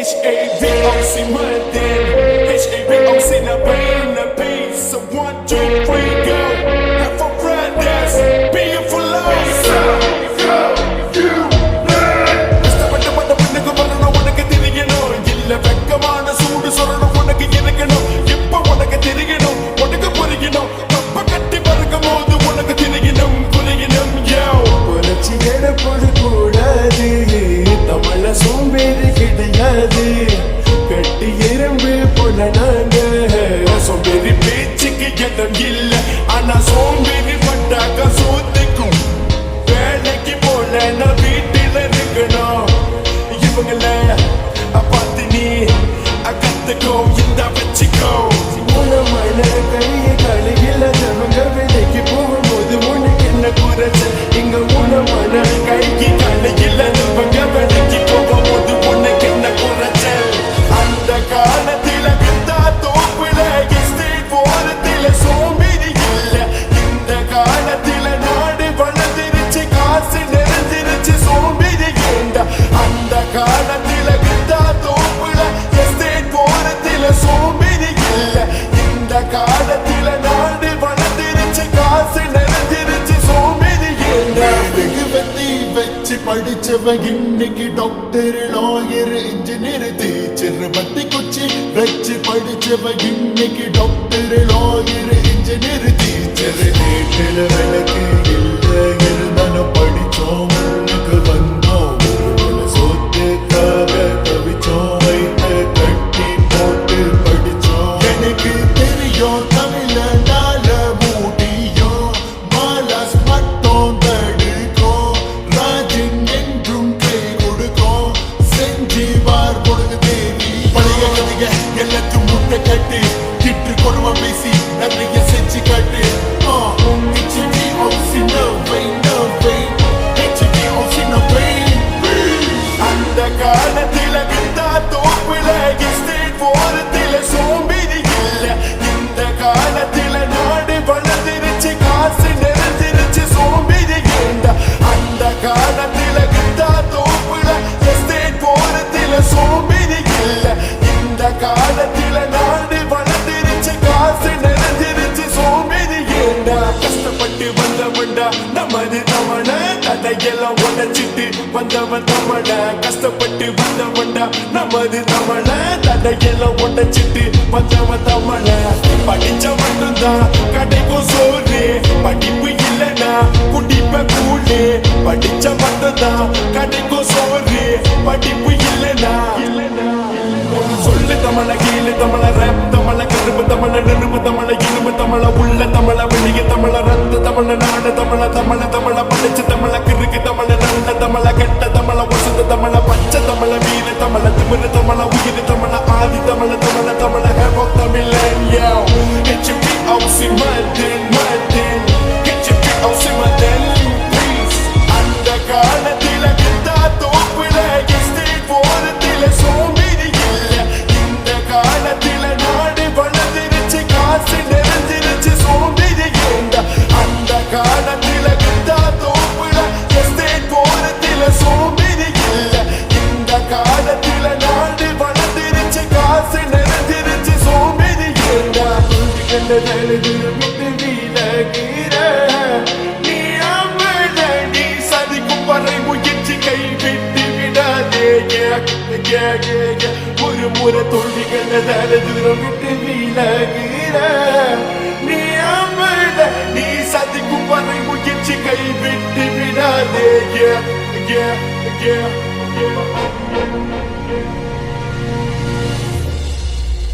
H-A-V-O-C Monday, H-A-V-O-C na pain na peace. So 1, 2, 3, go. Have for brothers, being for love. கஷ்டப்பட்ட பொண்ணுக்கு வரணும், உனக்கு தெரியணும். இல்ல வெக்கமான சூடு சொல்லணும், உனக்கு இருக்கணும். இப்ப உனக்கு தெரியணும், உனக்கு புரியணும். கப்ப கட்டி பறக்கும் போது உனக்கு தெரியணும், புரியணும். புரட்சி எடுப்படக்கூடாது, தமிழ சோம்பேறி கிடையாது. கட்டி எறும்பு போல நாங்க, சோம்பேறி பேச்சுக்கு இடம் இல்ல. ஆனா சோம்பேறி பட்டாக்க சோத்துக்கும் வேலைக்கு போல நான் வீட்டில இருக்கணும். இவங்கள பார்த்து நீ கத்துக்கோ, இந்த வச்சுக்கோ. மூலமான கையை கழுகில அவங்க வேலைக்கு போகும்போது உனக்கு என்ன குறைச்சல்? இங்க மூலமான கைக்கு கழுகில அவங்க வேலைக்கு போகும்போது உனக்கு என்ன குறைச்சல்? அந்த காலத்தில வித்தா தோப்புல எஸ்டேட் போறதில சோம்பேறி இல்ல. இந்த காலத்தில நாடு வளர்ந்துருச்சு, காசு நிறைஞ்சிருச்சு, சோம்பேறி ஏண்டா? அந்த காலத்தில வித்தா தோப்புல எஸ்டேட் போறதில சோம்பேறி இல்ல. இந்த காலத்தில நாடு வளர்ந்துருச்சு, காசு நிறைஞ்சிருச்சு, சோம்பேறி ஏண்டா? வெகுவத்தி வச்சு படிச்சவன் இன்னைக்கு டாக்டர், லாயர், இன்ஜினியர், டீச்சர். பத்தி குச்சி வச்சு படிச்சவன் இன்னைக்கு டாக்டர், லாயர், இன்ஜினியர், டீச்சர். வீட்டில் விளக்கு இல்ல இருந்தாலும் படிச்சோம், முன்னுக்கு வந்தோம். சொத்துக்காக தவிச்சோம், வைத்த கட்டி போட்டு படிச்சோம். எனக்கு தெரியும் தமிழனால முடியும், மாலாஸ் மட்டும் தடுக்கும். ராஜன் என்றும் கை கொடுக்கும், செஞ்சு வார் கொடுக்கு தேவி. பழைய கதைக எல்லாத்தையும் முட்டை கட்டு, திட்டு கொடுமை பேசி நிறைய செஞ்சு காட்டு. HBOC no pain, no pain. HBOC no pain. அந்த காலத்தில வித்தா தோப்புல எஸ்டேட் போறதில சோம்பேறி இல்ல. இந்த காலத்தில நாடு வளர்ந்துருச்சு, காசு நிறைஞ்சிருச்சு, சோம்பேறி ஏண்டா? அந்த காலத்தில வித்தா தோப்புல எஸ்டேட் போறதில சோம்பேறி இல்ல. இந்த காலத்தில நாடு வளர்ந்துருச்சு, காசு நிறைஞ்சிருச்சு, சோம்பேறி ஏண்டா? கஷ்டப்பட்டு வந்தவன்டா நமது தமிழ, தடையெல்லாம் உடைச்சிட்டு வந்தவன் தமிழ. கஷ்டப்பட்டு வந்தவன்டா நமது தமிழ, தடையெல்லாம் உடைச்சிட்டு வந்தவன் தமிழ. படிச்ச மட்டும்தான் கடைக்கும் சோறு, படிப்பு இல்லைன்னா குடிப்ப கூடு. படிச்ச மட்டும்தான் கடைக்கும் சோறு, படிப்பு இல்லைன்னா. சொல்லு தமிழ, கீழே தமிழ, ரேப் தமிழ, கரும்பு தமிழ, நெருப்பு தமிழ, இரும்பு தமிழ, உள்ள தமிழ, வெளிய தமிழ, ரத்த தமிழ, நாடு தமிழ, தமிழ தமிழ, படிச்ச தமிழ, கிறுக்கு தமிழ, நல்ல தமிழ, கெட்ட தமிழ, வசந்த தமிழ, பச்சை தமிழ, வீர தமிழ, திமிரு தமிழ, உயிர் தமிழ, ஆதி தமிழ, தமிழ தமிழ, ஹேபோக் தமிழன். HBOC Monday, Monday, HBOC Monday, please. அந்த காலத்தில வித்தா தோப்புல எஸ்டேட் போறதில சோம்பேறி இல்ல. இந்த காலத்தில நாடு வளர்ந்துருச்சு, காசு நிறைஞ்சிருச்சு, சோம்பேறி ஏண்டா? அந்த காலத்தில வித்தா தோப்புல எஸ்டேட் போறதில சோம்பேறி இல்ல. இந்த காலத்தில நாடு வளர்ந்துருச்சு, காசு நிறைஞ்சிருச்சு, சோம்பேறி ஏண்டா? கண்ட தழுது விட்டு விலகிற நீ அமல, நீ சதிக்கும் வரை முயற்சி கைவிட்டு விடாதே. ஒரு முறை தோல்வி கண்ட தழுதுரம் விட்டு விலகிற நீ அமல, நீ சதிக்கும் வரை முயற்சி கைவிட்டு விடாதே.